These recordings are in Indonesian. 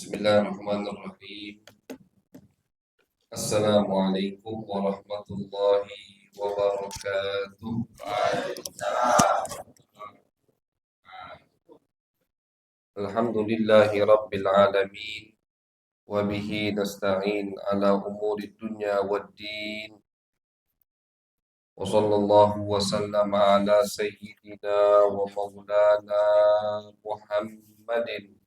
Bismillahirrahmanirrahim. Assalamualaikum warahmatullahi wabarakatuh. Alhamdulillahi rabbil alamin. Wa bihi nasta'in ala umuri dunya waddin. Wa sallallahu wa sallama ala sayyidina wa maulana Muhammadin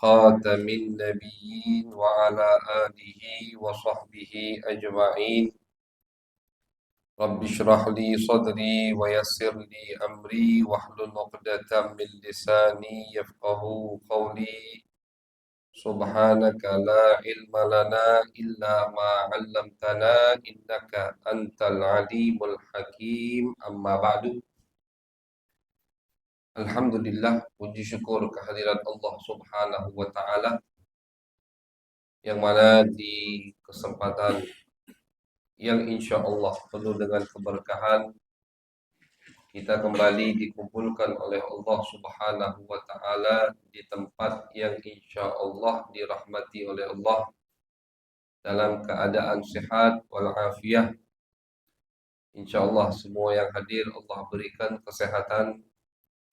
khatamin nabiyyin wa ala alihi wa sahbihi ajma'in. Rabbi shrah li sadri wa yassir li amri wahlul 'uqdatam min lisani yafqahu qawli. Subhanaka la ilma lana illa ma 'allamtana innaka antal alimul hakim. Amma ba'du. Alhamdulillah, puji syukur kehadirat Allah Subhanahu wa taala yang mana di kesempatan yang insya Allah penuh dengan keberkahan, kita kembali dikumpulkan oleh Allah Subhanahu wa taala di tempat yang insya Allah dirahmati oleh Allah dalam keadaan sehat walafiat. Insya Allah semua yang hadir Allah berikan kesehatan,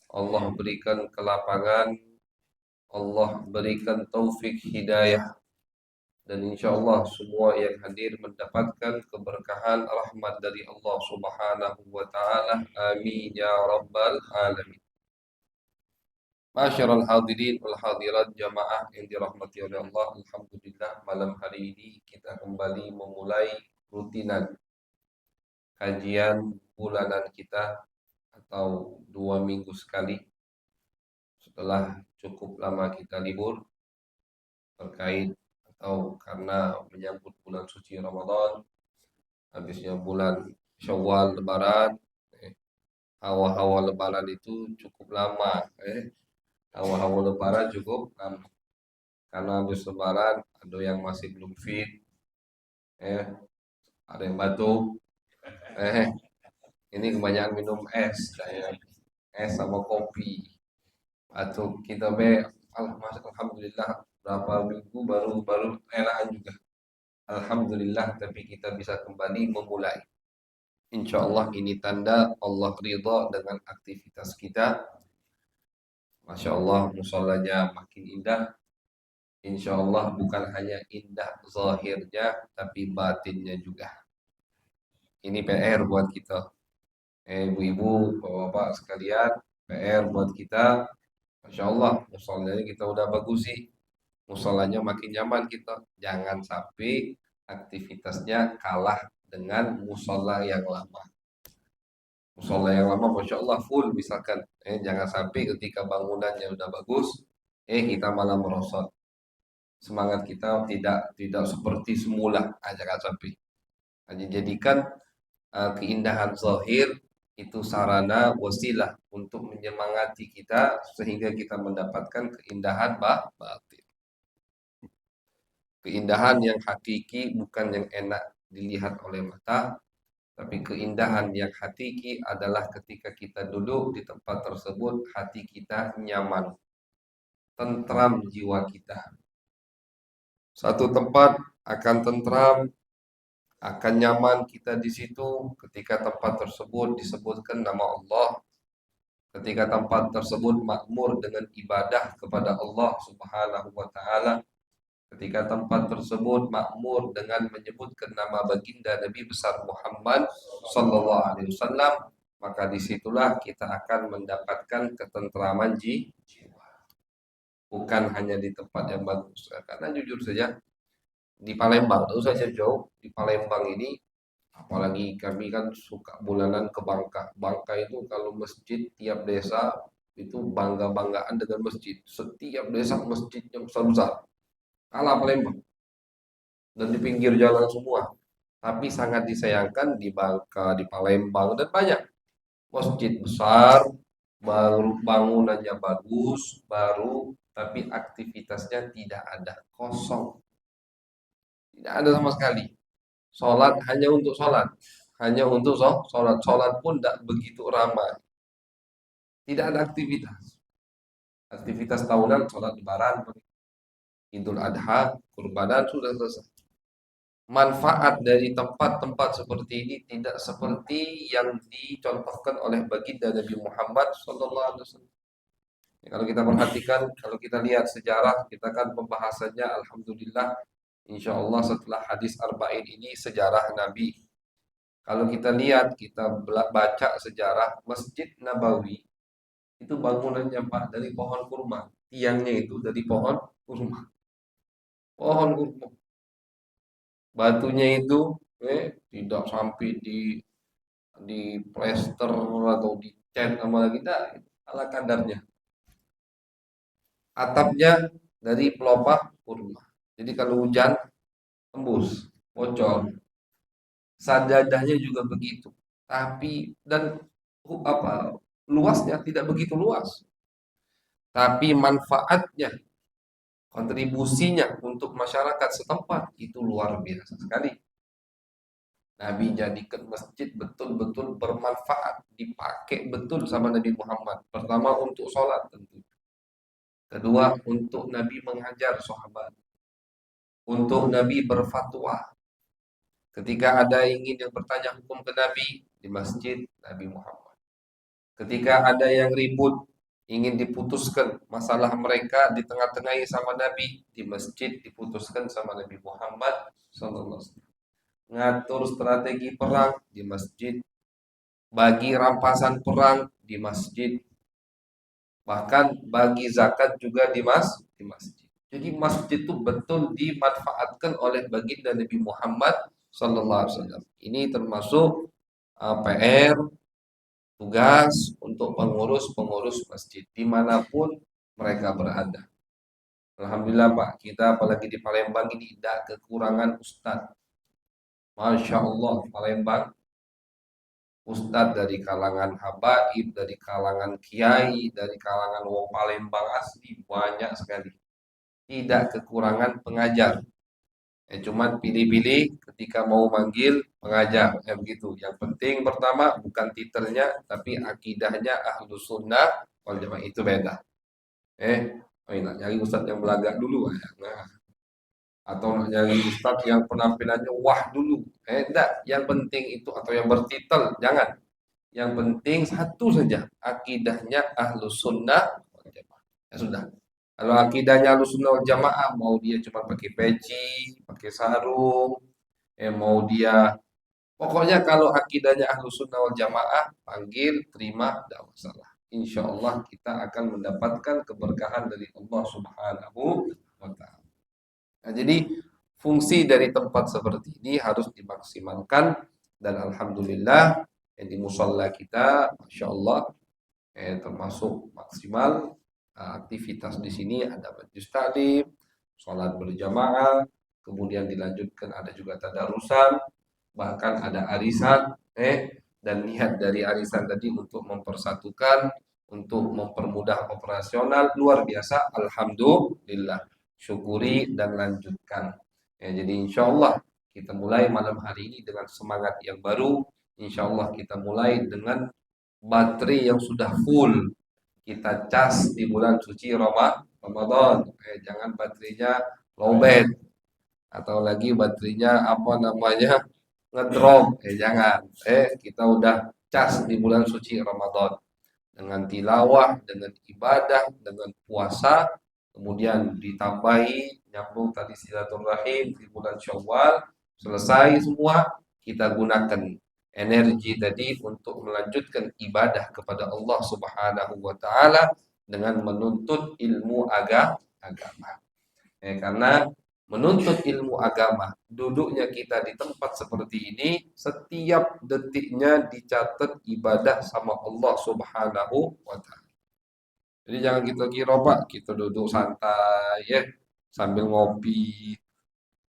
Allah berikan kelapangan, Allah berikan taufik hidayah. Dan insya Allah semua yang hadir mendapatkan keberkahan rahmat dari Allah Subhanahu wa taala. Amin ya rabbal alamin. Masyarul hadirin wal hadirat jamaah yang dirahmati oleh Allah, alhamdulillah malam hari ini kita kembali memulai rutinan kajian bulanan kita atau 2 minggu sekali setelah cukup lama kita libur terkait atau karena menyambut bulan suci Ramadan, habisnya bulan Syawal Lebaran. Hawa-hawa Lebaran itu cukup lama. Hawa-hawa Lebaran cukup lama. Karena habis Lebaran ada yang masih belum fit, ada yang batuk. Ini kebanyakan minum es, es sama kopi. Batuk kita alhamdulillah berapa minggu baru enakan juga. Alhamdulillah, tapi kita bisa kembali memulai. Insya Allah ini tanda Allah ridha dengan aktivitas kita. Masya Allah, musallanya makin indah. Insya Allah bukan hanya indah zahirnya, tapi batinnya juga. Ini PR buat kita. Ibu-ibu, bapak-bapak sekalian, PR buat kita. Masya Allah, musallanya kita udah bagus sih. Musallanya makin nyaman kita. Jangan sampai aktivitasnya kalah dengan musalla yang lama. Musalla yang lama Masya Allah full misalkan. Jangan sampai ketika bangunannya udah bagus, kita malah merosot. Semangat kita tidak seperti semula. Jangan sampai. Hanya jadikan keindahan zahir itu sarana wasilah untuk menyemangati kita sehingga kita mendapatkan keindahan batin. Keindahan yang hakiki bukan yang enak dilihat oleh mata, tapi keindahan yang hakiki adalah ketika kita duduk di tempat tersebut, hati kita nyaman, tentram jiwa kita. Satu tempat akan tentram, akan nyaman kita di situ ketika tempat tersebut disebutkan nama Allah, ketika tempat tersebut makmur dengan ibadah kepada Allah Subhanahu wa taala, ketika tempat tersebut makmur dengan menyebutkan nama baginda Nabi besar Muhammad sallallahu alaihi wasallam, maka disitulah kita akan mendapatkan ketentraman jiwa. Bukan hanya di tempat yang bagus. Karena jujur saja di Palembang, itu saja jauh. Di Palembang ini, apalagi kami kan suka bulanan ke Bangka. Bangka itu kalau masjid tiap desa itu bangga-banggaan dengan masjid. Setiap desa masjidnya besar-besar. Kalah Palembang. Dan di pinggir jalan semua. Tapi sangat disayangkan di Bangka, di Palembang, dan banyak masjid besar, baru bangunannya bagus, baru, tapi aktivitasnya tidak ada, kosong. Tidak ada sama sekali. Sholat hanya untuk sholat. Hanya untuk sholat. Sholat pun tidak begitu ramai. Tidak ada aktivitas. Aktivitas tahunan, sholat lebaran, Idul Adha, kurbanan sudah selesai. Manfaat dari tempat-tempat seperti ini tidak seperti yang dicontohkan oleh baginda Nabi Muhammad SAW. Kalau kita perhatikan, kalau kita lihat sejarah, kita kan pembahasannya Alhamdulillah, insya Allah setelah hadis Arba'in ini sejarah Nabi. Kalau kita lihat, kita baca sejarah Masjid Nabawi, itu bangunannya Pak dari pohon kurma. Tiangnya itu dari pohon kurma. Pohon kurma. Batunya itu tidak sampai di plester atau di cat sama kita ala kadarnya. Atapnya dari pelopak kurma. Jadi kalau hujan tembus, bocor. Sajadahnya juga begitu. Tapi dan apa luasnya tidak begitu luas. Tapi manfaatnya, kontribusinya untuk masyarakat setempat itu luar biasa sekali. Nabi jadikan masjid betul-betul bermanfaat, dipakai betul sama Nabi Muhammad. Pertama untuk sholat tentu. Kedua untuk Nabi mengajar sahabat. Untuk Nabi berfatwa. Ketika ada ingin yang bertanya hukum ke Nabi di masjid Nabi Muhammad. Ketika ada yang ribut ingin diputuskan masalah mereka di tengah-tengahi sama Nabi di masjid diputuskan sama Nabi Muhammad sallallahu alaihi wasallam. Ngatur strategi perang di masjid, bagi rampasan perang di masjid, bahkan bagi zakat juga di masjid. Jadi masjid itu betul dimanfaatkan oleh baginda Nabi Muhammad sallallahu alaihi wasallam. Ini termasuk PR, tugas untuk pengurus-pengurus masjid dimanapun mereka berada. Alhamdulillah Pak, kita apalagi di Palembang ini tidak kekurangan ustadz. Masya Allah, Palembang ustadz dari kalangan habaib, dari kalangan kiai, dari kalangan wong Palembang asli banyak sekali. Tidak kekurangan pengajar. Cuman pilih-pilih ketika mau manggil pengajar, begitu. Yang penting pertama bukan titelnya, tapi akidahnya Ahlus Sunnah wal Jamaah itu beda. Nak nyari ustadz yang belagak dulu, nah, atau nak nyari ustadz yang penampilannya wah dulu, enggak. Yang penting itu atau yang bertitel, jangan. Yang penting satu saja, akidahnya Ahlus Sunnah wal Jamaah. Ya sudah. Kalau akidahnya Ahlussunnah wal Jamaah mau dia cuma pakai peci, pakai sarung, mau dia pokoknya kalau akidahnya Ahlussunnah wal Jamaah panggil, terima, tidak masalah. Insya Allah kita akan mendapatkan keberkahan dari Allah Subhanahu wa Ta'ala. Nah, jadi fungsi dari tempat seperti ini harus dimaksimalkan dan alhamdulillah yang di musalla kita, masya Allah, termasuk maksimal. Aktivitas di sini ada majlis taklim, sholat berjamaah, kemudian dilanjutkan ada juga tadarusan, bahkan ada arisan, dan niat dari arisan tadi untuk mempersatukan, untuk mempermudah operasional luar biasa. Alhamdulillah, syukuri dan lanjutkan. Jadi insya Allah kita mulai malam hari ini dengan semangat yang baru. Insya Allah kita mulai dengan baterai yang sudah full kita cas di bulan suci Ramadan. Jangan baterainya lowbat atau lagi baterainya apa namanya ngedrop. Jangan. Kita udah cas di bulan suci Ramadan dengan tilawah, dengan ibadah, dengan puasa, kemudian ditambahi nyambung tadi silaturahim di bulan Syawal. Selesai semua, kita gunakan energi tadi untuk melanjutkan ibadah kepada Allah Subhanahu wa taala dengan menuntut ilmu agama. Karena menuntut ilmu agama, duduknya kita di tempat seperti ini, setiap detiknya dicatat ibadah sama Allah Subhanahu wa taala. Jadi jangan kita kira Pak, kita duduk santai ya sambil ngopi.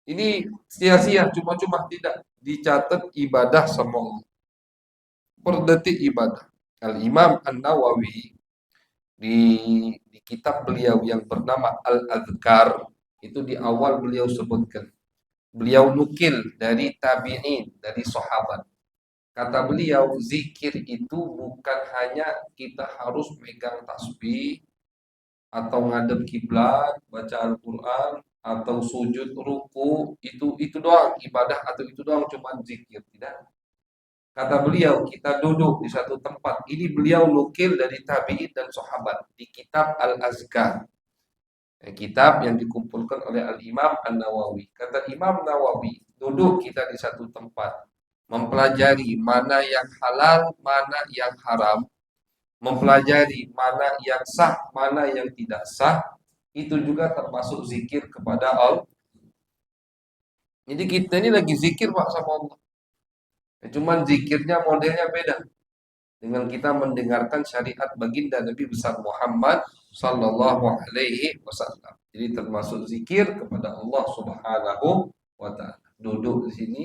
Ini sia-sia, cuma-cuma tidak dicatat ibadah sama Allah. Per detik ibadah. Al-Imam An-Nawawi di, di kitab beliau yang bernama Al-Adhkar itu di awal beliau sebutkan. Beliau nukil dari tabi'in, dari sahabat. Kata beliau, zikir itu bukan hanya kita harus megang tasbih atau ngadep kiblat, baca Al-Quran, atau sujud ruku, itu doang ibadah atau itu doang cuma zikir, tidak. Kata beliau, kita duduk di satu tempat. Ini beliau nukil dari tabi'in dan sahabat di kitab Al-Azkar. Kitab yang dikumpulkan oleh Al-Imam An-Nawawi. Kata Imam Nawawi, duduk kita di satu tempat, mempelajari mana yang halal, mana yang haram, mempelajari mana yang sah, mana yang tidak sah, itu juga termasuk zikir kepada Allah. Jadi kita ini lagi zikir Pak sama Allah. Cuman zikirnya modelnya beda dengan kita mendengarkan syariat baginda Nabi besar Muhammad sallallahu alaihi wasallam. Jadi termasuk zikir kepada Allah Subhanahu wa taala. Duduk di sini,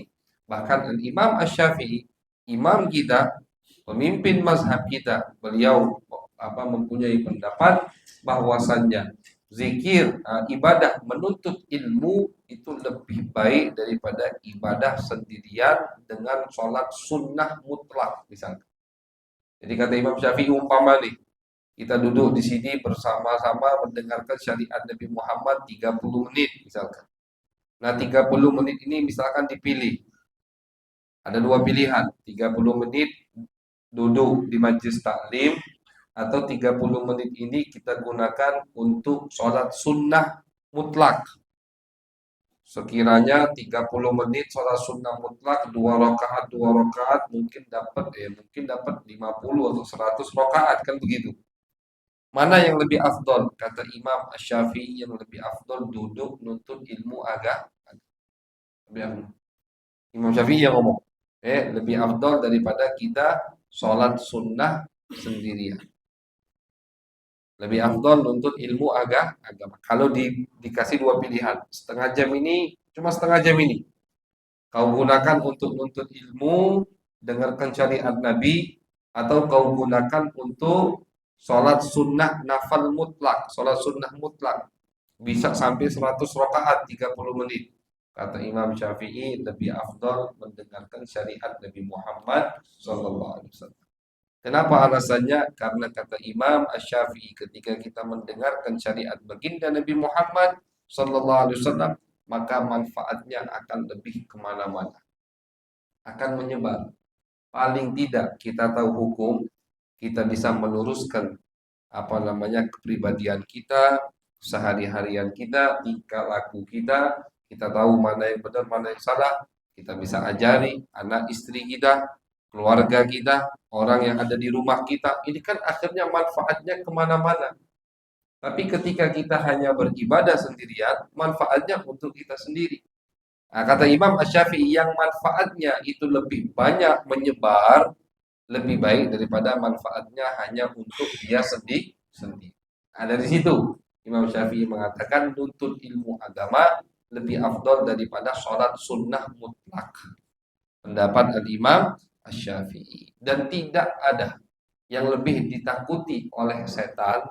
bahkan Imam Asy-Syafi'i, imam kita, pemimpin mazhab kita, beliau mempunyai pendapat bahwasannya zikir, ibadah menuntut ilmu itu lebih baik daripada ibadah sendirian dengan sholat sunnah mutlak misalnya. Jadi kata Imam Syafi'i, umpama nih, kita duduk di sini bersama-sama mendengarkan syariat Nabi Muhammad 30 menit misalkan. Nah, 30 menit ini misalkan dipilih. Ada dua pilihan, 30 menit duduk di majlis taklim, atau 30 menit ini kita gunakan untuk sholat sunnah mutlak. Sekiranya 30 menit sholat sunnah mutlak, 2 rakaat mungkin dapat 50 atau 100 rakaat, kan begitu. Mana yang lebih afdol? Kata Imam Asy-Syafi'i, yang lebih afdol duduk nuntut ilmu agama. Imam Syafi'i yang ngomong, lebih afdol daripada kita sholat sunnah sendirian. Lebih afdol nuntut ilmu agama. Kalau dikasih dua pilihan, setengah jam ini, cuma setengah jam ini, kau gunakan untuk nuntut ilmu, dengarkan syariat Nabi, atau kau gunakan untuk sholat sunnah nafal mutlak, sholat sunnah mutlak, bisa sampai 100 rakaat 30 menit. Kata Imam Syafi'i, lebih afdal mendengarkan syariat Nabi Muhammad SAW. Kenapa alasannya? Karena kata Imam Asy-Syafi'i, ketika kita mendengarkan syariat baginda Nabi Muhammad SAW, maka manfaatnya akan lebih kemana-mana, akan menyebar. Paling tidak kita tahu hukum, kita bisa meluruskan kepribadian kita, sehari-harian kita, tingkah laku kita tahu mana yang benar, mana yang salah, kita bisa ajari anak istri kita, keluarga kita, orang yang ada di rumah kita. Ini kan akhirnya manfaatnya kemana-mana. Tapi ketika kita hanya beribadah sendirian, manfaatnya untuk kita sendiri. Nah, kata Imam Asy-Syafi'i, yang manfaatnya itu lebih banyak menyebar, lebih baik daripada manfaatnya hanya untuk dia sendiri. Nah, dari situ Imam Syafi'i mengatakan nuntut ilmu agama lebih afdol daripada sholat sunnah mutlak. Pendapat Al-Imam Asy-Syafi'i. Dan tidak ada yang lebih ditakuti oleh setan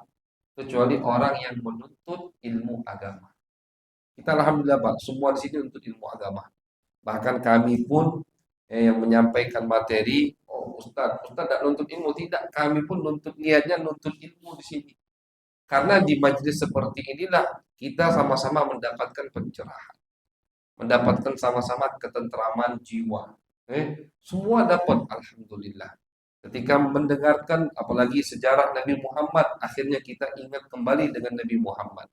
kecuali orang yang menuntut ilmu agama. Kita alhamdulillah Pak, semua di sini untuk ilmu agama. Bahkan kami pun yang menyampaikan materi, Ustaz tidak nuntut ilmu, tidak. Kami pun niatnya nuntut ilmu di sini. Karena di majelis seperti inilah kita sama-sama mendapatkan pencerahan, mendapatkan sama-sama ketentraman jiwa. Semua dapat, alhamdulillah. Ketika mendengarkan apalagi sejarah Nabi Muhammad, akhirnya kita ingat kembali dengan Nabi Muhammad.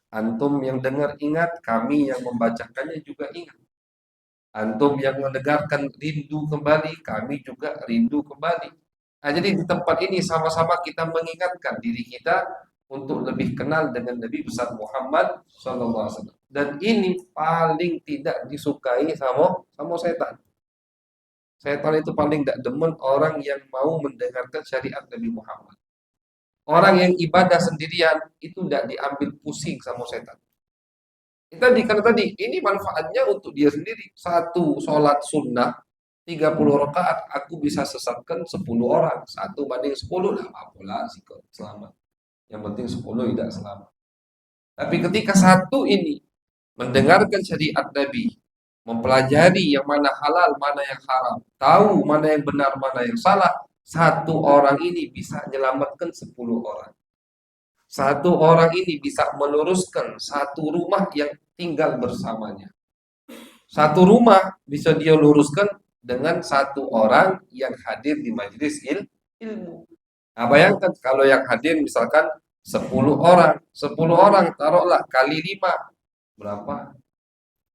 Antum yang dengar ingat, kami yang membacakannya juga ingat. Antum yang mendengarkan rindu kembali, kami juga rindu kembali. Nah, jadi di tempat ini sama-sama kita mengingatkan diri kita untuk lebih kenal dengan Nabi besar Muhammad SAW. Dan ini paling tidak disukai sama setan. Setan itu paling tidak demen orang yang mau mendengarkan syariat Nabi Muhammad. Orang yang ibadah sendirian itu tidak diambil pusing sama setan. Karena tadi ini manfaatnya untuk dia sendiri. Satu sholat sunnah 30 rakaat aku bisa sesatkan 10 orang. 1 banding 10 lah apalah selamat. Yang penting 10 tidak selamat. Tapi ketika satu ini mendengarkan syariat Nabi, mempelajari yang mana halal, mana yang haram, tahu mana yang benar, mana yang salah, satu orang ini bisa menyelamatkan 10 orang. Satu orang ini bisa meluruskan satu rumah yang tinggal bersamanya. Satu rumah bisa dia luruskan dengan satu orang yang hadir di majelis ilmu. Nah, bayangkan kalau yang hadir misalkan 10 orang, 10 orang taruhlah kali 5 berapa?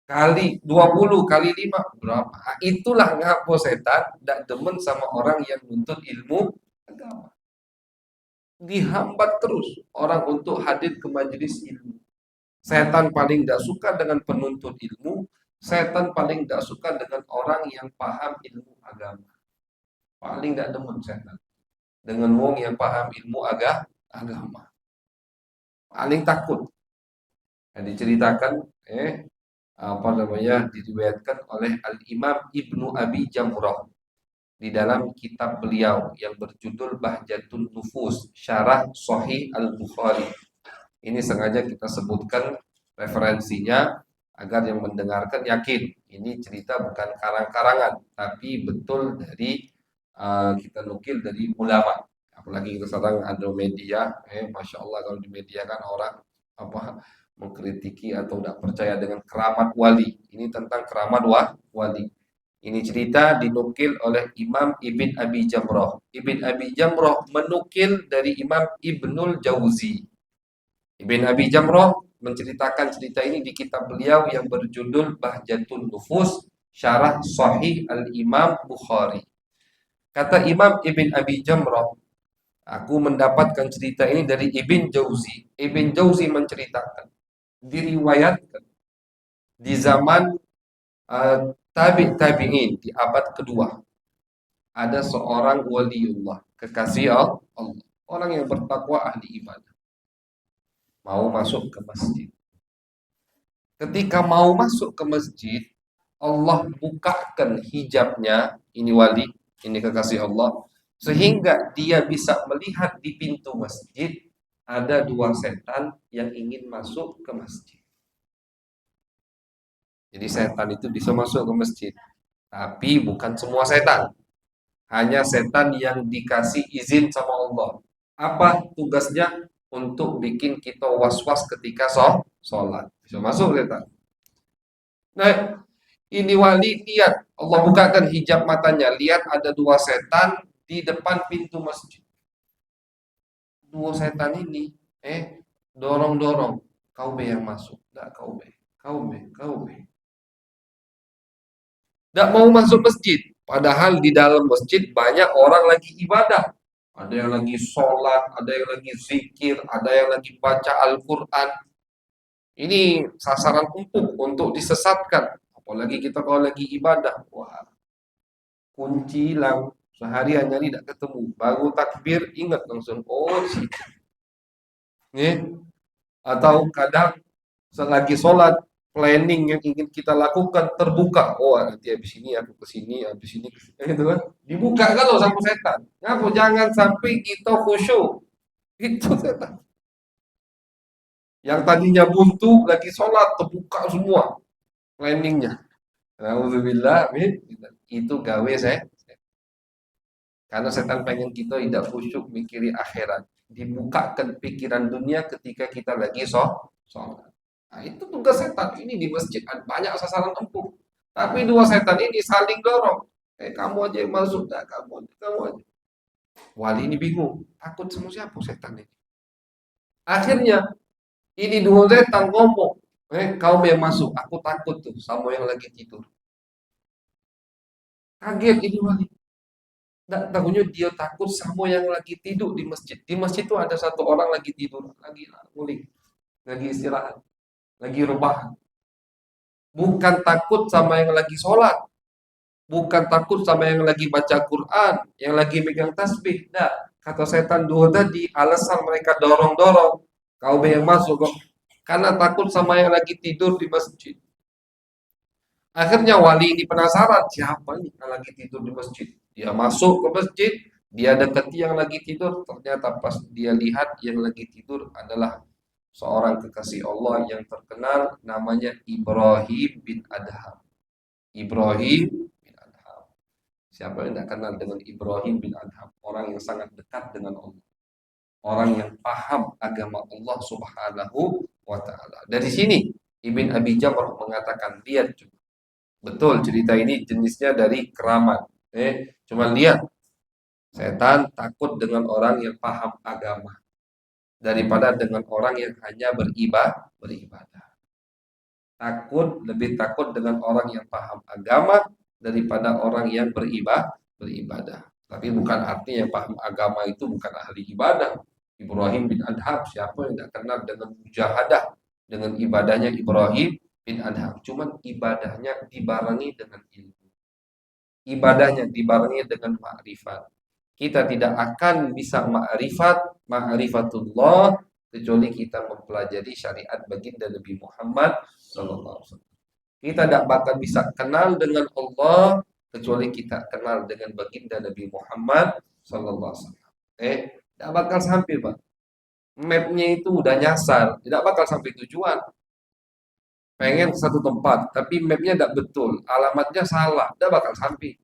Kali 20 kali 5 berapa? Nah, itulah ngapo setan tidak demen sama orang yang nuntut ilmu agama. Dihambat terus orang untuk hadir ke majelis ilmu. Setan paling tidak suka dengan penuntut ilmu. Setan paling tidak suka dengan orang yang paham ilmu agama. Paling tidak demen setan dengan wong yang paham ilmu agama. Paling takut. Yang diceritakan apa namanya diriwayatkan oleh Al Imam Ibnu Abi Jamrah di dalam kitab beliau yang berjudul Bahjatun Nufus Syarah Sahih Al Bukhari. Ini sengaja kita sebutkan referensinya agar yang mendengarkan yakin ini cerita bukan karang-karangan tapi betul dari kita nukil dari ulama. Apalagi kita sekarang ada media, masya Allah kalau di media kan orang apa mengkritiki atau tidak percaya dengan keramat wali. Ini tentang keramat wali. Ini cerita dinukil oleh Imam Ibn Abi Jamrah. Ibn Abi Jamrah menukil dari Imam Ibnul Jauzi. Ibn Abi Jamrah menceritakan cerita ini di kitab beliau yang berjudul Bahjatun Nufus Syarah Sahih Al-Imam Bukhari. Kata Imam Ibn Abi Jamrah, aku mendapatkan cerita ini dari Ibn Jauzi. Ibn Jauzi menceritakan, diriwayatkan di zaman tabi'in di abad kedua ada seorang waliullah, kekasih Allah, orang yang bertakwa ahli ibadah, mau masuk ke masjid. Ketika mau masuk ke masjid, Allah bukakan hijabnya, ini wali, ini kekasih Allah, sehingga dia bisa melihat di pintu masjid ada dua setan yang ingin masuk ke masjid. Jadi setan itu bisa masuk ke masjid, tapi bukan semua setan. Hanya setan yang dikasih izin sama Allah. Apa tugasnya? Untuk bikin kita was-was ketika sholat. Bisa masuk setan. Nah, ini wali lihat, Allah bukakan hijab matanya, lihat ada dua setan di depan pintu masjid. Dua setan ini, dorong-dorong, kau be yang masuk, enggak kau be. Enggak mau masuk masjid, padahal di dalam masjid banyak orang lagi ibadah. Ada yang lagi sholat, ada yang lagi zikir, ada yang lagi baca Al-Quran. Ini sasaran empuk untuk disesatkan. Apalagi kita kalau lagi ibadah, wah, kunci hilang. Seharian nyari tidak ketemu. Baru takbir ingat langsung, oh di situ. Atau kadang selagi sholat, planning yang ingin kita lakukan terbuka. Oh nanti habis ini aku ke sini, habis ini ke sini, gitu kan. Dibuka kalau sama setan. Ngaku jangan sampai kita khusyuk. Itu setan. Yang tadinya buntu lagi sholat terbuka semua planningnya. Alhamdulillah, itu gawe saya. Karena setan pengen kita tidak khusyuk mikiri akhirat. Dibukakan pikiran dunia ketika kita lagi sholat. Nah, itu tugas setan. Ini di masjid banyak sasaran empuk. Tapi dua setan ini saling dorong. Kamu aja yang masuk, dah kamu aja. Wali ini bingung, takut sama siapa setan ini. Akhirnya ini dua setan ngomong, kau yang masuk, aku takut tuh sama yang lagi tidur. Kaget ini wali. Nggak tahunya dia takut sama yang lagi tidur di masjid. Di masjid itu ada satu orang lagi tidur, lagi nguling, lagi istirahat, lagi rebahan. Bukan takut sama yang lagi sholat, bukan takut sama yang lagi baca Quran, yang lagi megang tasbih. Nah, kata setan dua tadi, alasan mereka dorong-dorong, kau yang masuk kok. Karena takut sama yang lagi tidur di masjid. Akhirnya wali ini penasaran, siapa nih yang lagi tidur di masjid? Dia masuk ke masjid, dia dekati yang lagi tidur, ternyata pas dia lihat yang lagi tidur adalah seorang kekasih Allah yang terkenal namanya Ibrahim bin Adham. Ibrahim bin Adham. Siapa yang tidak kenal dengan Ibrahim bin Adham? Orang yang sangat dekat dengan Allah. orang yang paham agama Allah Subhanahu wa taala. Dari sini Ibn Abi Jamrah mengatakan, lihat betul cerita ini jenisnya dari keramat. Cuma lihat, setan takut dengan orang yang paham agama daripada dengan orang yang hanya beribadah. Lebih takut dengan orang yang paham agama daripada orang yang beribadah. Tapi bukan artinya yang paham agama itu bukan ahli ibadah. Ibrahim bin Adham, siapa yang tidak kenal dengan mujahadah, dengan ibadahnya Ibrahim bin Adham. Cuman ibadahnya dibarengi dengan ilmu. Ibadahnya dibarengi dengan ma'rifat. Kita tidak akan bisa ma'rifatullah kecuali kita mempelajari syariat baginda Nabi Muhammad SAW. Kita tidak bakal bisa kenal dengan Allah kecuali kita kenal dengan baginda Nabi Muhammad SAW. Tidak bakal sampai, Pak. Mapnya itu udah nyasar, tidak bakal sampai tujuan. Pengen ke satu tempat, tapi mapnya tidak betul, alamatnya salah, tidak bakal sampai.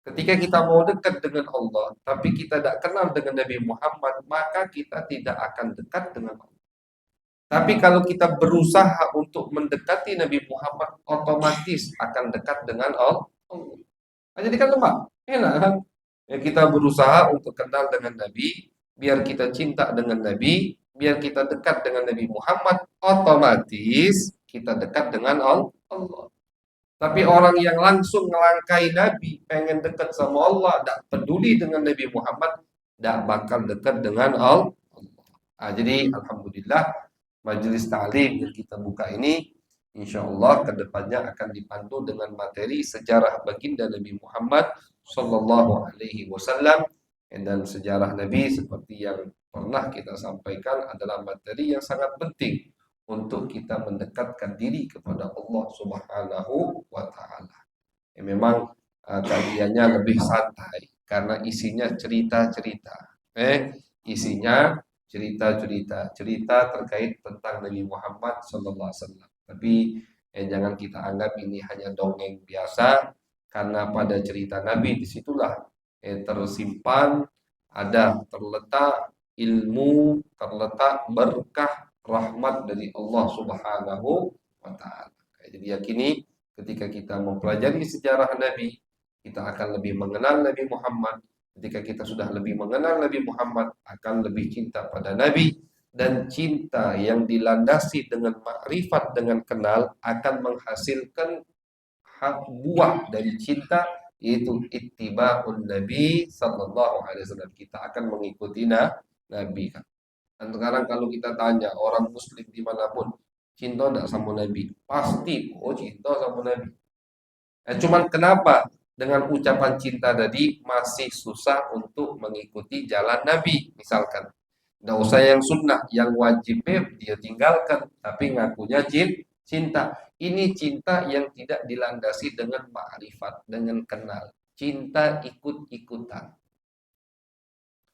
Ketika kita mau dekat dengan Allah, tapi kita tidak kenal dengan Nabi Muhammad, maka kita tidak akan dekat dengan Allah. Tapi kalau kita berusaha untuk mendekati Nabi Muhammad, otomatis akan dekat dengan Allah. Jadi kan lemah, enak kan? Ya, kita berusaha untuk kenal dengan Nabi, biar kita cinta dengan Nabi, biar kita dekat dengan Nabi Muhammad, otomatis kita dekat dengan Allah. Tapi orang yang langsung ngelangkai Nabi, pengen dekat sama Allah, tidak peduli dengan Nabi Muhammad, tidak bakal dekat dengan Allah. Jadi Alhamdulillah majelis ta'lim yang kita buka ini, insya Allah kedepannya akan dipandu dengan materi sejarah baginda Nabi Muhammad Sallallahu Alaihi Wasallam, dan sejarah Nabi seperti yang pernah kita sampaikan adalah materi yang sangat penting untuk kita mendekatkan diri kepada Allah Subhanahu wa taala. Memang kajiannya lebih santai karena isinya cerita-cerita. Isinya cerita terkait tentang Nabi Muhammad sallallahu alaihi wasallam. Tapi jangan kita anggap ini hanya dongeng biasa, karena pada cerita Nabi disitulah tersimpan, terletak ilmu, terletak berkah rahmat dari Allah Subhanahu wa taala. Jadi yakini ketika kita mempelajari sejarah Nabi, kita akan lebih mengenal Nabi Muhammad. Ketika kita sudah lebih mengenal Nabi Muhammad, akan lebih cinta pada Nabi, dan cinta yang dilandasi dengan makrifat, dengan kenal, akan menghasilkan buah dari cinta, yaitu ittiba'un Nabi sallallahu alaihi wasallam. Kita akan mengikuti Nabi. Dan sekarang kalau kita tanya orang muslim dimanapun, cinta tidak sama Nabi? Pasti, cinta sama Nabi. Cuman kenapa dengan ucapan cinta tadi masih susah untuk mengikuti jalan Nabi? Misalkan, tidak usah yang sunnah, yang wajib dia tinggalkan, tapi ngakunya cinta. Ini cinta yang tidak dilandasi dengan ma'rifat, dengan kenal. Cinta ikut-ikutan.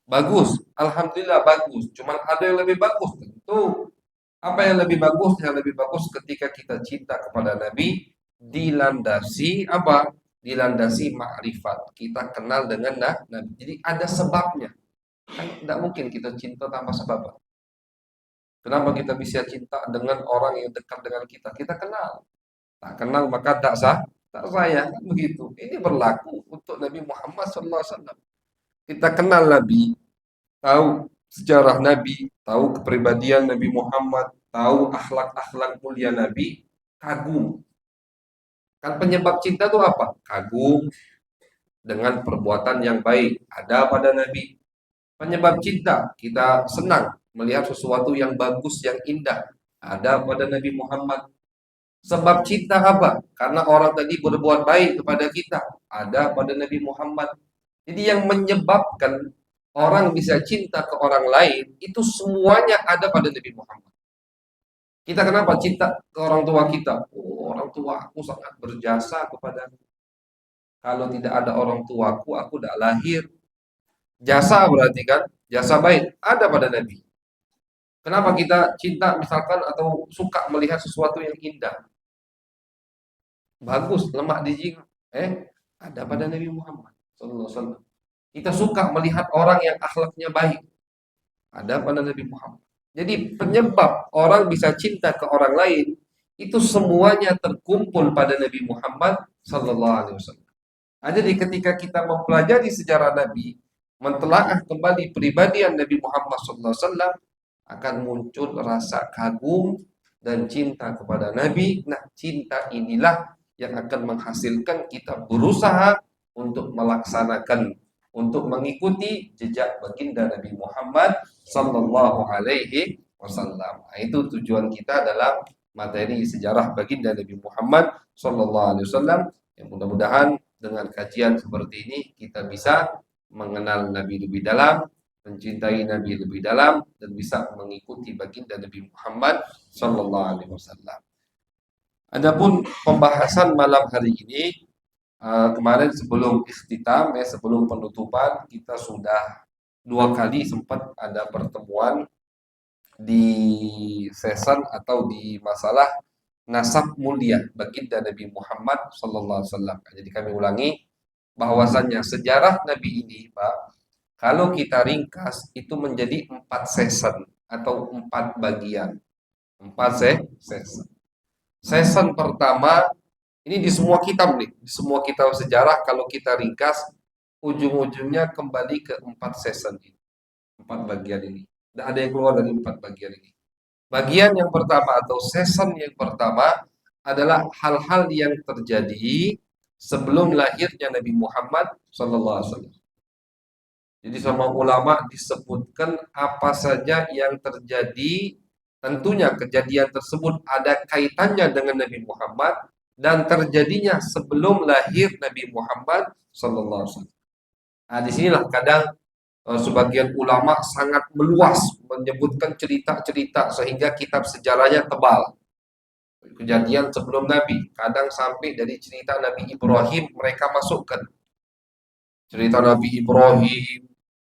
Bagus, alhamdulillah bagus. Cuman ada yang lebih bagus tentu. Apa yang lebih bagus? Yang lebih bagus ketika kita cinta kepada Nabi dilandasi apa? Dilandasi ma'rifat. Kita kenal dengan Nabi. Jadi ada sebabnya. Kan tidak mungkin kita cinta tanpa sebab. Kenapa kita bisa cinta dengan orang yang dekat dengan kita? Kita kenal. Tak kenal maka tak sah, tak sayang. Begitu. Ini berlaku untuk Nabi Muhammad SAW. Kita kenal Nabi, tahu sejarah Nabi, tahu kepribadian Nabi Muhammad, tahu akhlak-akhlak mulia Nabi, kagum. Kan penyebab cinta itu apa? Kagum dengan perbuatan yang baik ada pada Nabi. Penyebab cinta, kita senang melihat sesuatu yang bagus, yang indah ada pada Nabi Muhammad. Sebab cinta apa? Karena orang tadi berbuat baik kepada kita ada pada Nabi Muhammad. Jadi yang menyebabkan orang bisa cinta ke orang lain itu semuanya ada pada Nabi Muhammad. Kita kenapa cinta ke orang tua kita? Orang tua aku sangat berjasa kepadaku. Kalau tidak ada orang tuaku, aku tidak lahir. Jasa berarti kan? Jasa baik ada pada Nabi. Kenapa kita cinta misalkan atau suka melihat sesuatu yang indah? Bagus, lemak di jiwa. Ada pada Nabi Muhammad sallallahu alaihi wasallam. Kita suka melihat orang yang akhlaknya baik. ada pada Nabi Muhammad. Jadi penyebab orang bisa cinta ke orang lain itu semuanya terkumpul pada Nabi Muhammad sallallahu alaihi wasallam. Jadi ketika kita mempelajari sejarah Nabi, mentelaah kembali pribadian Nabi Muhammad sallallahu alaihi wasallam, akan muncul rasa kagum dan cinta kepada Nabi. Nah, cinta inilah yang akan menghasilkan kita berusaha untuk melaksanakan, untuk mengikuti jejak baginda Nabi Muhammad sallallahu alaihi wasallam. Nah, itu tujuan kita dalam materi sejarah baginda Nabi Muhammad sallallahu alaihi wasallam. Yang mudah-mudahan dengan kajian seperti ini kita bisa mengenal Nabi lebih dalam, mencintai Nabi lebih dalam, dan bisa mengikuti baginda Nabi Muhammad sallallahu alaihi wasallam. Adapun pembahasan malam hari ini, kemarin sebelum ikhtitam, sebelum penutupan, kita sudah 2 kali sempat ada pertemuan di season atau di masalah nasab mulia baginda Nabi Muhammad sallallahu alaihi wasallam. Jadi kami ulangi bahwasannya sejarah Nabi ini, Pak, kalau kita ringkas itu menjadi 4 season atau 4 bagian. 4 season. Season pertama ini di semua kitab nih, di semua kitab sejarah kalau kita ringkas ujung-ujungnya kembali ke 4 season ini. 4 bagian ini. Tidak ada yang keluar dari 4 bagian ini. Bagian yang pertama atau season yang pertama adalah hal-hal yang terjadi sebelum lahirnya Nabi Muhammad sallallahu alaihi wasallam. Jadi sama ulama disebutkan apa saja yang terjadi, tentunya kejadian tersebut ada kaitannya dengan Nabi Muhammad dan terjadinya sebelum lahir Nabi Muhammad sallallahu alaihi wasallam. Nah, disinilah kadang sebagian ulama sangat meluas menyebutkan cerita-cerita sehingga kitab sejarahnya tebal. Kejadian sebelum Nabi, kadang sampai dari cerita Nabi Ibrahim mereka masukkan. Cerita Nabi Ibrahim,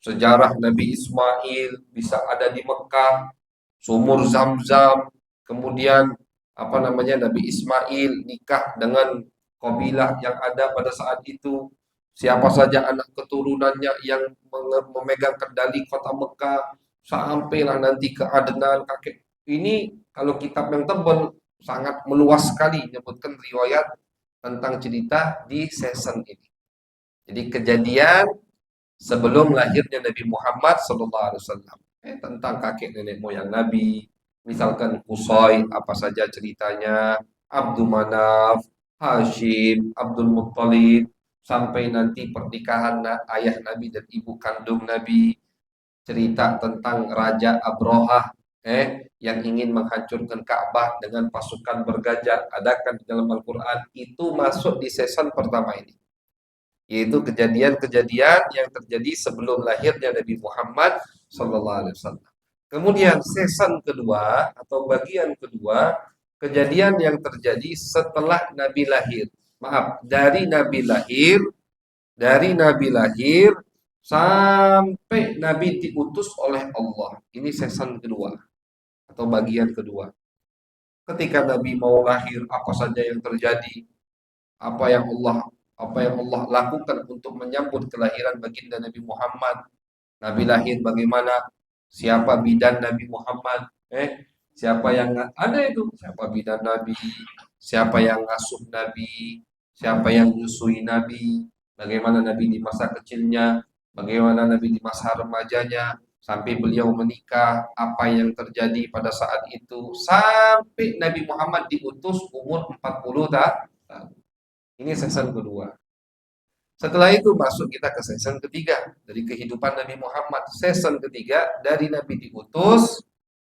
sejarah Nabi Ismail bisa ada di Mekah, sumur Zam-Zam, kemudian Nabi Ismail nikah dengan kabilah yang ada pada saat itu, siapa saja anak keturunannya yang memegang kendali kota Mekah, sampailah nanti ke Adnan kakek. Ini kalau kitab yang tebal sangat meluas sekali menyebutkan riwayat tentang cerita di season ini. Jadi kejadian sebelum lahirnya Nabi Muhammad SAW, tentang kakek nenek moyang Nabi, misalkan Qusay, apa saja ceritanya, Abdul Manaf, Hashim, Abdul Muttalib, sampai nanti pernikahan ayah Nabi dan ibu kandung Nabi, cerita tentang Raja Abrohah, yang ingin menghancurkan Ka'bah dengan pasukan bergajah, adakan di dalam Al-Quran, itu masuk di season pertama ini. Yaitu kejadian-kejadian yang terjadi sebelum lahirnya Nabi Muhammad sallallahu alaihi wasallam. Kemudian season kedua atau bagian kedua, kejadian yang terjadi setelah Nabi lahir. Maaf, dari Nabi lahir sampai Nabi diutus oleh Allah. Ini season kedua atau bagian kedua. Ketika Nabi mau lahir, apa saja yang terjadi, apa yang Allah lakukan untuk menyambut kelahiran baginda Nabi Muhammad. Nabi lahir bagaimana? Siapa bidan Nabi Muhammad? Siapa yang ada itu? Siapa bidan Nabi? Siapa yang ngasuh Nabi? Siapa yang menyusui Nabi? Bagaimana Nabi di masa kecilnya? Bagaimana Nabi di masa remajanya? Sampai beliau menikah, apa yang terjadi pada saat itu, sampai Nabi Muhammad diutus umur 40 tahun. Ini season kedua. Setelah itu masuk kita ke season ketiga dari kehidupan Nabi Muhammad. Season ketiga dari Nabi diutus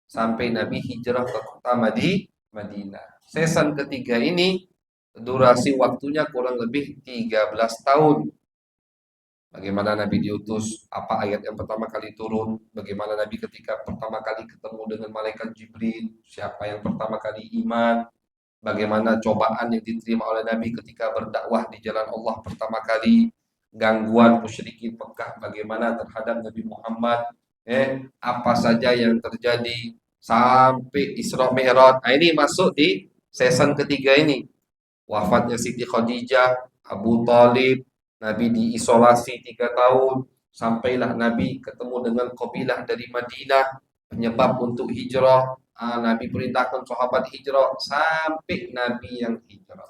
sampai Nabi hijrah ke kota Madinah. Season ketiga ini durasi waktunya kurang lebih 13 tahun. Bagaimana Nabi diutus, apa ayat yang pertama kali turun, bagaimana Nabi ketika pertama kali ketemu dengan malaikat Jibril, siapa yang pertama kali iman, bagaimana cobaan yang diterima oleh Nabi ketika berdakwah di jalan Allah pertama kali, gangguan musyrikin Mekah bagaimana terhadap Nabi Muhammad, apa saja yang terjadi sampai Isra Mi'raj. Nah, ini masuk di season ketiga ini. Wafatnya Siti Khadijah, Abu Talib, Nabi diisolasi 3 tahun, sampailah Nabi ketemu dengan kabilah dari Madinah, penyebab untuk hijrah. Nabi perintahkan sahabat hijrah sampai Nabi yang hijrah.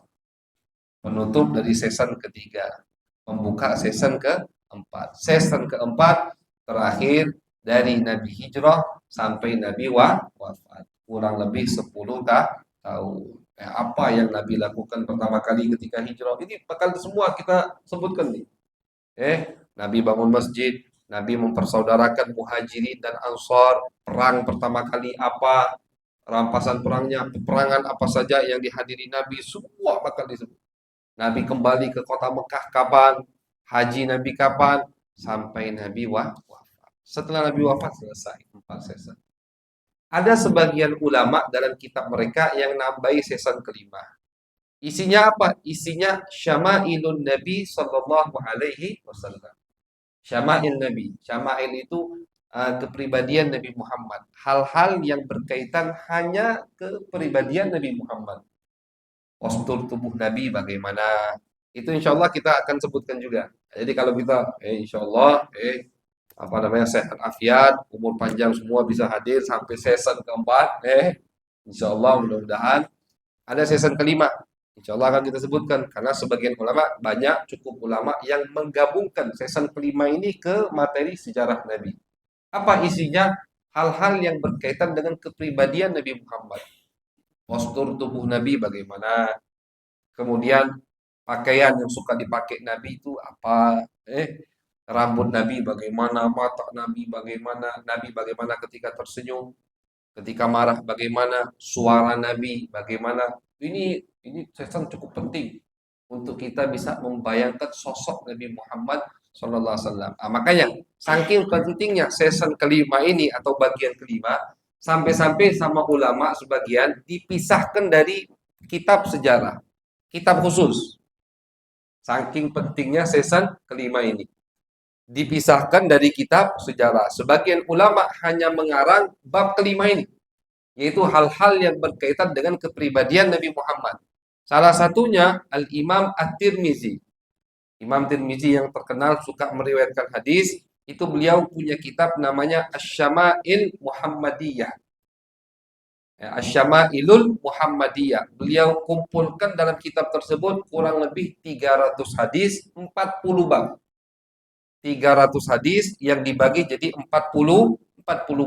Penutup dari season ketiga, membuka season keempat. Season keempat terakhir dari Nabi hijrah sampai Nabi wafat. Kurang lebih 10 tahun. Apa yang Nabi lakukan pertama kali ketika hijrah? Ini bakal semua kita sebutkan nih. Nabi bangun masjid, Nabi mempersaudarakan muhajirin dan ansar, perang pertama kali apa, rampasan perangnya, peperangan apa saja yang dihadiri Nabi, semua bakal disebut. Nabi kembali ke kota Mekah kapan, haji Nabi kapan, sampai Nabi wafat. Setelah Nabi wafat selesai 4 season. Ada sebagian ulama dalam kitab mereka yang nambahi season kelima. Isinya apa? Isinya Syama'ilun Nabi Sallallahu Alaihi Wasallam. Syama'il Nabi. Syama'il itu kepribadian Nabi Muhammad. Hal-hal yang berkaitan hanya kepribadian Nabi Muhammad. Postur tubuh Nabi bagaimana. Itu insya Allah kita akan sebutkan juga. Jadi kalau kita insya Allah apa namanya sehat afiat, umur panjang semua bisa hadir sampai season keempat. Insya Allah mudah-mudahan ada season kelima. Insya Allah akan kita sebutkan karena sebagian ulama banyak cukup ulama yang menggabungkan season kelima ini ke materi sejarah Nabi. Apa isinya? Hal-hal yang berkaitan dengan kepribadian Nabi Muhammad. Postur tubuh Nabi bagaimana? Kemudian pakaian yang suka dipakai Nabi itu apa? Rambut Nabi bagaimana? Mata Nabi bagaimana? Nabi bagaimana ketika tersenyum? Ketika marah bagaimana? Suara Nabi bagaimana? Ini season cukup penting untuk kita bisa membayangkan sosok Nabi Muhammad Sallallahu Alaihi Wasallam. Makanya saking pentingnya season kelima ini atau bagian kelima, sampai-sampai sama ulama sebagian dipisahkan dari kitab sejarah, kitab khusus. Saking pentingnya season kelima ini dipisahkan dari kitab sejarah. Sebagian ulama hanya mengarang bab kelima ini, yaitu hal-hal yang berkaitan dengan kepribadian Nabi Muhammad. Salah satunya Al-Imam At-Tirmizi. Imam Tirmizi yang terkenal suka meriwayatkan hadis, itu beliau punya kitab namanya Asy-Syama'il Muhammadiyah. Asy-Syama'ilul Muhammadiyah. Beliau kumpulkan dalam kitab tersebut kurang lebih 300 hadis, 40 bab. 300 hadis yang dibagi jadi 40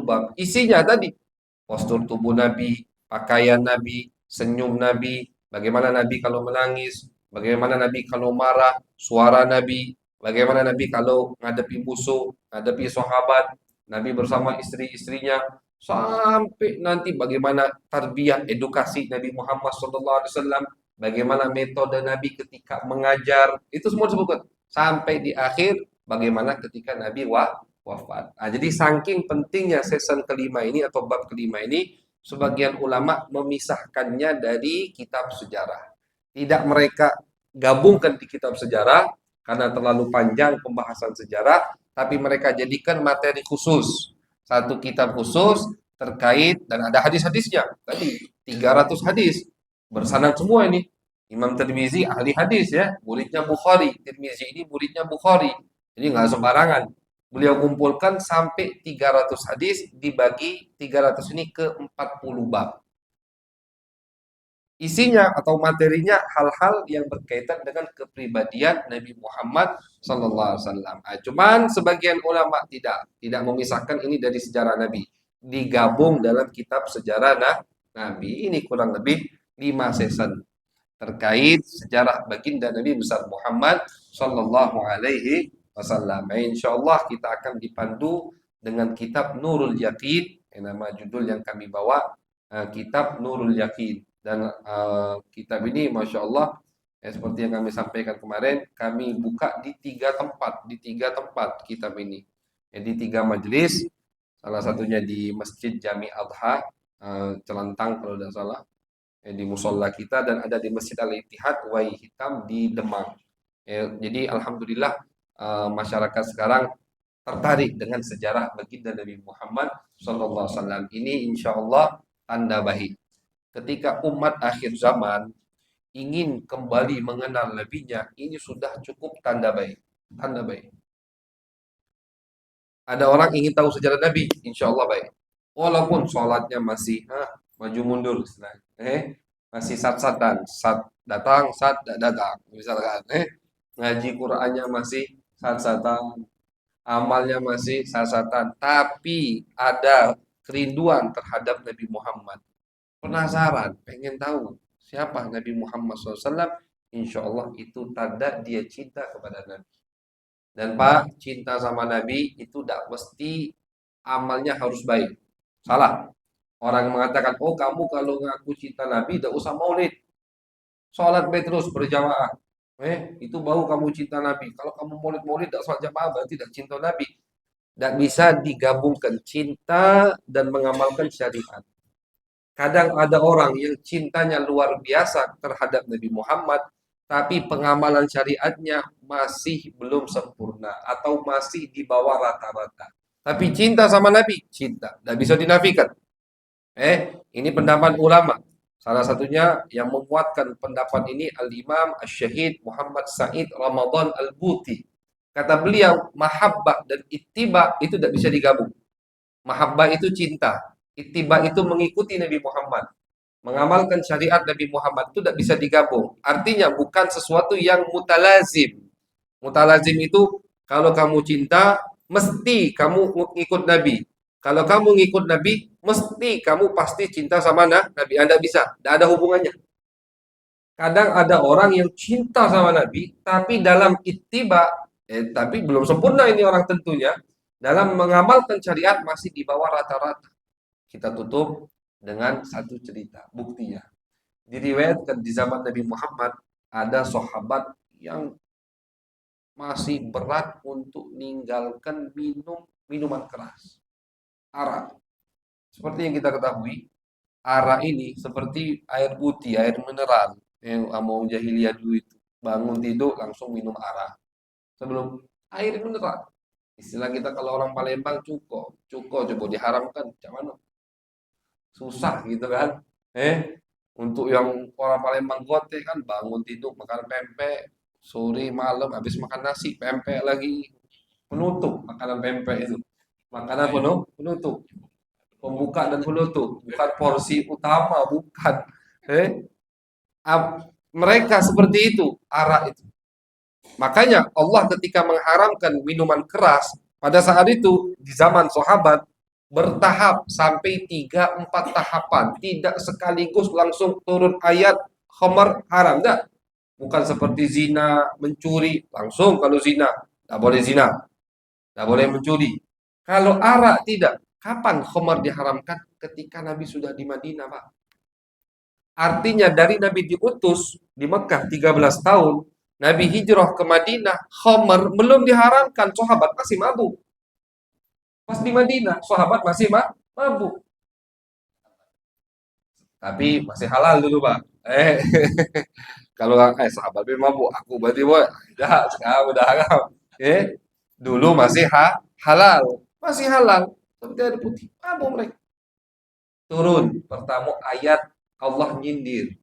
bab. Isinya tadi postur tubuh Nabi, pakaian Nabi, senyum Nabi, bagaimana Nabi kalau menangis, bagaimana Nabi kalau marah, suara Nabi, bagaimana Nabi kalau ngadepi musuh, ngadepi sahabat, Nabi bersama istri-istrinya, sampai nanti bagaimana tarbiyah edukasi Nabi Muhammad SAW, bagaimana metode Nabi ketika mengajar, itu semua disebutkan. Sampai di akhir bagaimana ketika Nabi wafat. Jadi saking pentingnya season kelima ini atau bab kelima ini, sebagian ulama memisahkannya dari kitab sejarah. Tidak mereka gabungkan di kitab sejarah karena terlalu panjang pembahasan sejarah, tapi mereka jadikan materi khusus. Satu kitab khusus terkait dan ada hadis-hadisnya. Tadi 300 hadis bersanad semua ini. Imam Tirmizi ahli hadis ya, muridnya Bukhari. Tirmizi ini muridnya Bukhari. Jadi nggak sembarangan. Beliau kumpulkan sampai 300 hadis dibagi 300 ini ke 40 bab. Isinya atau materinya hal-hal yang berkaitan dengan kepribadian Nabi Muhammad sallallahu alaihi wasallam. Cuman sebagian ulama tidak memisahkan ini dari sejarah Nabi. Digabung dalam kitab sejarah Nabi. Ini kurang lebih 5 season terkait sejarah baginda Nabi besar Muhammad sallallahu alaihi wasallam. Insyaallah kita akan dipandu dengan kitab Nurul Yaqin, nama judul yang kami bawa kitab Nurul Yaqin. Dan kitab ini Masya Allah seperti yang kami sampaikan kemarin, kami buka di 3 tempat kitab ini. Di 3 majelis, salah satunya di Masjid Jami Adha Celentang kalau tidak salah, di musola kita, dan ada di Masjid Al-Ittihad Wai Hitam di Demang. Jadi alhamdulillah masyarakat sekarang tertarik dengan sejarah baginda Nabi Muhammad sallallahu alaihi wasallam. Ini insya Allah tanda baik. Ketika umat akhir zaman ingin kembali mengenal nabinya, ini sudah cukup tanda baik. Tanda baik. Ada orang ingin tahu sejarah Nabi, insya Allah baik. Walaupun sholatnya masih maju mundur, istilahnya. Masih sat-satan, sat datang, sat tidak datang, misalkan. Ngaji Qur'annya masih sat-satan, amalnya masih sat-satan, tapi ada kerinduan terhadap Nabi Muhammad. Penasaran, pengen tahu siapa Nabi Muhammad SAW. Insya Allah itu tanda dia cinta kepada Nabi. Dan Pak, cinta sama Nabi itu tidak mesti amalnya harus baik. Salah. Orang mengatakan, oh kamu kalau ngaku cinta Nabi, tidak usah maulid. Sholat baik terus berjamaah. Itu baru kamu cinta Nabi. Kalau kamu maulid-maulid tidak sholat jamaah, berarti tidak cinta Nabi. Tidak bisa digabungkan cinta dan mengamalkan syariat. Kadang ada orang yang cintanya luar biasa terhadap Nabi Muhammad, tapi pengamalan syariatnya masih belum sempurna atau masih di bawah rata-rata. Tapi cinta sama Nabi, cinta, tidak bisa dinafikan. Ini pendapat ulama. Salah satunya yang menguatkan pendapat ini Al-Imam Asy-Syahid Muhammad Said Ramadan Al-Buti. Kata beliau, mahabbah dan ittiba itu tidak bisa digabung. Mahabbah itu cinta, ittiba itu mengikuti Nabi Muhammad. Mengamalkan syariat Nabi Muhammad itu tidak bisa digabung. Artinya bukan sesuatu yang mutalazim. Mutalazim itu kalau kamu cinta, mesti kamu ngikut Nabi. Kalau kamu ngikut Nabi, mesti kamu pasti cinta sama Nabi. Anda bisa, tidak ada hubungannya. Kadang ada orang yang cinta sama Nabi, tapi dalam ittiba, tapi belum sempurna ini orang tentunya. Dalam mengamalkan syariat masih di bawah rata-rata. Kita tutup dengan satu cerita, buktinya. Diriwayatkan di zaman Nabi Muhammad, ada sahabat yang masih berat untuk meninggalkan minuman keras. Arak. Seperti yang kita ketahui, arak ini seperti air putih, air mineral. Yang mau jahiliyah dulu itu. Bangun tidur langsung minum arak. Sebelum air mineral. Istilah kita kalau orang Palembang cuko. Cuko coba diharamkan. Macam susah gitu kan. Untuk yang orang Palembang kote kan bangun tidur makan pempek, sore malam habis makan nasi pempek lagi, penutup makanan pempek itu. Makanan penutup. Pembuka dan penutup, bukan porsi utama, bukan. Eh, Mereka seperti itu, arak itu. Makanya Allah ketika mengharamkan minuman keras pada saat itu di zaman sahabat bertahap sampai 3-4 tahapan, tidak sekaligus langsung turun ayat khamar haram, enggak. Bukan seperti zina, mencuri, langsung kalau zina, tidak boleh zina, tidak boleh mencuri. Kalau arak tidak. Kapan khamar diharamkan? Ketika Nabi sudah di Madinah, Pak. Artinya dari Nabi diutus di Mekah 13 tahun, Nabi hijrah ke Madinah, khamar belum diharamkan, sahabat masih mabuk. Pas di Madinah, sahabat masih mabuk. Tapi masih halal dulu, Pak. Kalau sahabat mabuk, aku berarti boy, udah sekarang udah haram. Dulu masih halal, masih halal. Seperti air putih, mabuk mereka. Turun pertama ayat Allah nyindir.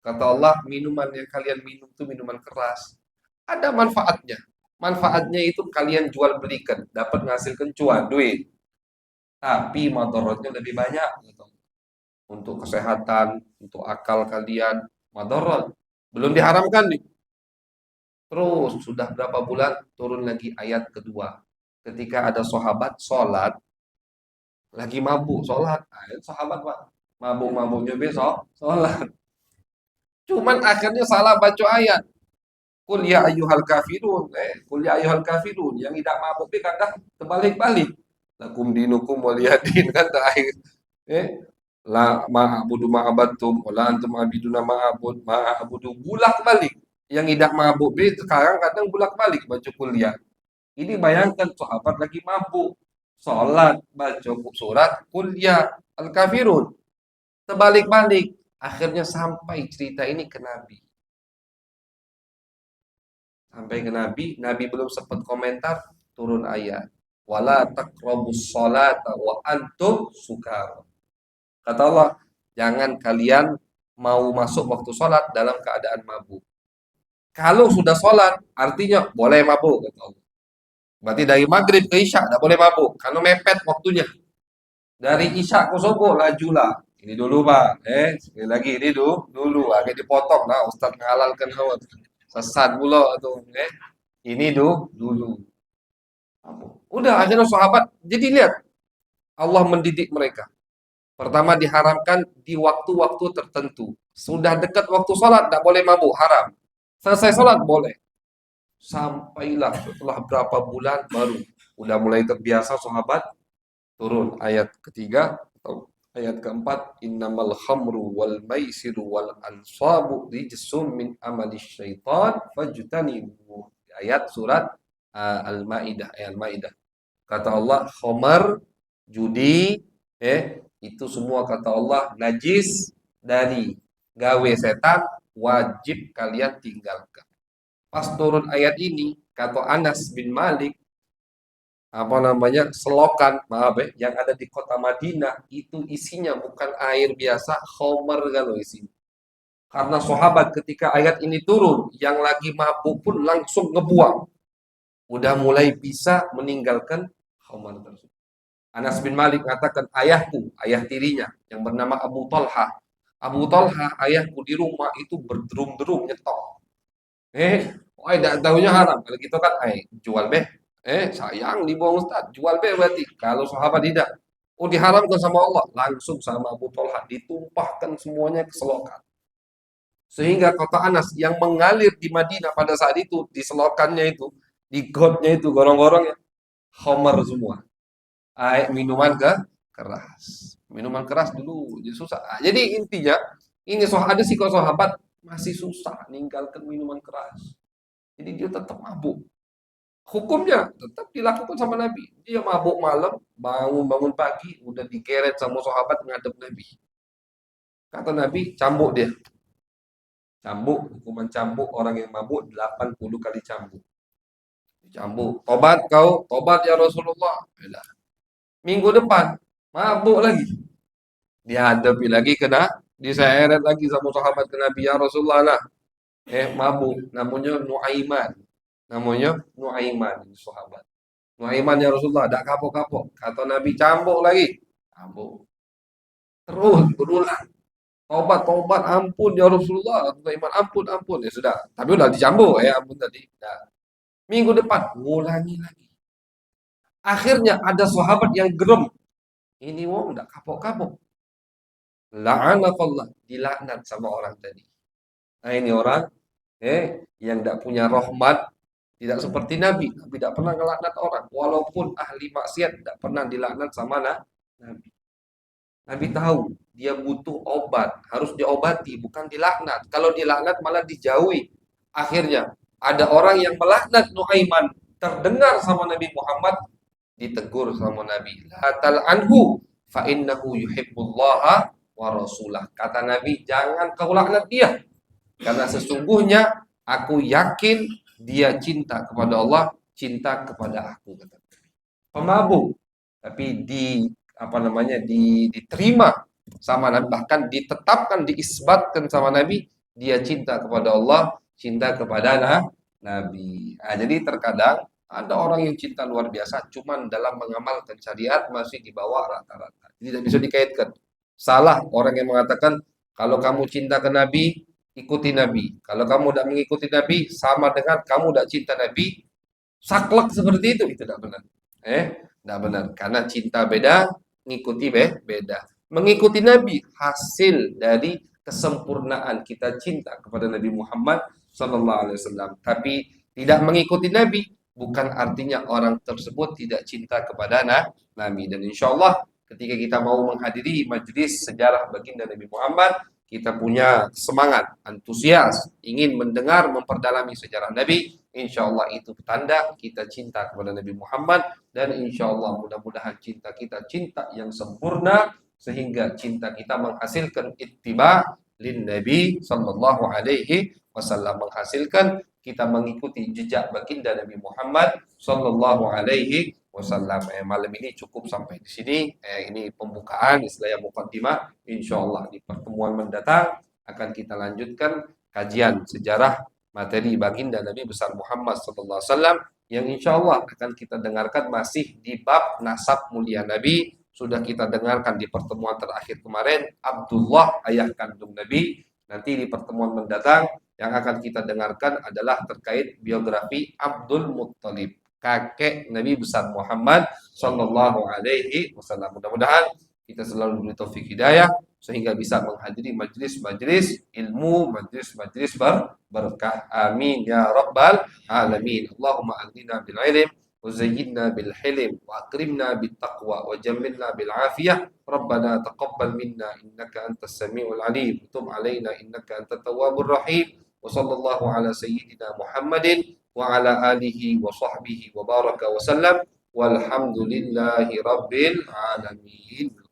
Kata Allah, minuman yang kalian minum itu minuman keras. Ada manfaatnya. Manfaatnya itu kalian jual belikan, dapat menghasilkan cuan, duit. Tapi madaratnya lebih banyak. Gitu. Untuk kesehatan, untuk akal kalian, madarat. Belum diharamkan nih. Terus sudah berapa bulan turun lagi ayat kedua. Ketika ada sahabat sholat, lagi mabuk sholat. Sahabat Pak, mabuk-mabuknya besok sholat. Cuman akhirnya salah baca ayat. Qul ya ayyuhal kafirun. Qul ya ayyuhal kafirun. Yang tidak mabuk ini kadang terbalik-balik. Lakum dinukum waliyadin kan terakhir. La ma'budu ma'abattum wala antum abiduna ma'abudu bulak-balik. Yang tidak mabuk ini sekarang kadang bulak-balik baca kuliah. Ini bayangkan sahabat lagi mabuk. Salat, baca surat kuliah al-kafirun. Terbalik-balik. Akhirnya sampai cerita ini ke Nabi. Sampai ke Nabi, Nabi belum sempat komentar, turun ayat. Wala taqrabus sholata wa antum sukar. Kata Allah, jangan kalian mau masuk waktu sholat dalam keadaan mabuk. Kalau sudah sholat, artinya boleh mabuk, kata Allah. Berarti dari maghrib ke isya tidak boleh mabuk, karena mepet waktunya. Dari isya ke subuh lajulah. Ini dulu Pak, sekali lagi ini dulu, agak dipotong lah, Ustaz ngalalkan awak. Sesat pula tuh, ini dulu. Udah akhirnya sahabat, jadi lihat Allah mendidik mereka. Pertama diharamkan di waktu-waktu tertentu. Sudah dekat waktu sholat, tidak boleh mabuk, haram. Selesai sholat, boleh. Sampailah setelah berapa bulan baru. Udah mulai terbiasa sahabat, turun ayat ketiga atau ayat keempat, innamal khamru wal maisiru wal ansabu rijsum min amali syaitan fajtanibu. Ayat surat Al-Maidah, Al-Maidah. Kata Allah, khamar, judi, itu semua kata Allah najis dari gawe setan, wajib kalian tinggalkan. Pas turun ayat ini, kata Anas bin Malik, selokan, maaf yang ada di kota Madinah itu isinya bukan air biasa, khamar kalau isinya. Karena sahabat ketika ayat ini turun, yang lagi mabuk pun langsung ngebuang. Udah mulai bisa meninggalkan khamar tersebut. Anas bin Malik mengatakan, ayahku, ayah tirinya yang bernama Abu Talha. Abu Talha, ayahku di rumah itu berderum-derum nyetok. Tidak tahunya haram. Kalau gitu kan, jual beh. Sayang dibuang Ustaz. Jual beh berarti. Kalau sahabat tidak. Oh, diharamkan sama Allah. Langsung sama Abu Talha. Ditumpahkan semuanya ke selokan. Sehingga kota Anas yang mengalir di Madinah pada saat itu, di selokannya itu, di gotnya itu, gorong-gorongnya, khamar semua. Minuman keras. Minuman keras dulu jadi susah. Jadi intinya, ini ada sih kok sahabat masih susah ninggalkan minuman keras. Jadi dia tetap mabuk. Hukumnya tetap dilakukan sama Nabi. Dia mabuk malam, bangun pagi, udah digeret sama sahabat ngadep Nabi. Kata Nabi, cambuk dia. Cambuk, hukuman cambuk orang yang mabuk 80 kali cambuk. Cambuk. Tobat ya Rasulullah. Minggu depan, mabuk lagi. Dihadapi lagi, diseret lagi sama sahabat ke Nabi, ya Rasulullah lah. Mabuk, namanya Nuaiman, sahabat. Nuaiman ya Rasulullah, tak kapok-kapok. Kata Nabi, cambuk lagi. Cambuk. Terus berulang. Tobat, ampun ya Rasulullah. Nuaiman, ampun. Ya sudah. Tapi udah dicambuk, ampun tadi. Nah, minggu depan, ulangi lagi. Akhirnya ada sahabat yang gerem. Ini wong tak kapok-kapok. La'anakallah, dilaknat sama orang tadi. Nah, ini orang yang tidak punya rahmat, tidak seperti Nabi. Nabi tidak pernah ngelaknat orang. Walaupun ahli maksiat tidak pernah dilaknat sama Nabi. Nabi tahu dia butuh obat, harus diobati, bukan dilaknat. Kalau dilaknat malah dijauhi. Akhirnya ada orang yang melaknat Nuaiman, terdengar sama Nabi Muhammad, ditegur sama Nabi. La tal'anhu fa innahu yuhibbullaha wa rasulah. Kata Nabi, jangan kau laknat dia. Karena sesungguhnya aku yakin dia cinta kepada Allah, cinta kepada aku, kata Nabi. Pemabuk, tapi diterima sama Nabi, bahkan ditetapkan, diisbatkan sama Nabi, dia cinta kepada Allah, cinta kepada Nabi. Nah, jadi terkadang ada orang yang cinta luar biasa, cuman dalam mengamalkan syariat masih di bawah rata-rata. Jadi tidak bisa dikaitkan. Salah orang yang mengatakan kalau kamu cinta ke Nabi, ikuti Nabi. Kalau kamu tidak mengikuti Nabi, sama dengan kamu tidak cinta Nabi. Saklek seperti itu tidak benar. Tidak benar. Karena cinta beda, ngikuti beda. Mengikuti Nabi hasil dari kesempurnaan kita cinta kepada Nabi Muhammad Sallallahu Alaihi Wasallam. Tapi tidak mengikuti Nabi bukan artinya orang tersebut tidak cinta kepada Nabi. Dan insya Allah ketika kita mau menghadiri majelis sejarah baginda Nabi Muhammad, kita punya semangat, antusias, ingin mendengar, memperdalami sejarah Nabi, insya Allah itu tanda kita cinta kepada Nabi Muhammad, dan insya Allah mudah-mudahan cinta kita cinta yang sempurna, sehingga cinta kita menghasilkan ittiba lin Nabi Sallallahu Alaihi Wasallam, menghasilkan kita mengikuti jejak baginda Nabi Muhammad Sallallahu Alaihi Wasallam. Malam ini cukup sampai di sini. Ini pembukaan, istilahnya mukaddimah. Insya Allah di pertemuan mendatang akan kita lanjutkan kajian sejarah materi baginda Nabi besar Muhammad Sallallahu Alaihi Wasallam yang insya Allah akan kita dengarkan masih di bab nasab mulia Nabi. Sudah kita dengarkan di pertemuan terakhir kemarin, Abdullah ayah kandung Nabi. Nanti di pertemuan mendatang yang akan kita dengarkan adalah terkait biografi Abdul Muttalib, kakek Nabi besar Muhammad Sallallahu Alaihi Wasallam. Mudah-mudahan kita selalu diberi taufik hidayah sehingga bisa menghadiri majelis-majelis ilmu, majelis-majelis berkah. Amin ya rabbal alamin. Allahumma aghnina bil ilm وزينا بالحلم وأكرمنا بالتقوى وجملنا بالعافية ربنا تقبل منا إنك أنت السميع العليم وتب علينا إنك أنت التواب الرحيم وصلى الله على سيدنا محمد وعلى آله وصحبه وبارك وسلم والحمد لله رب العالمين.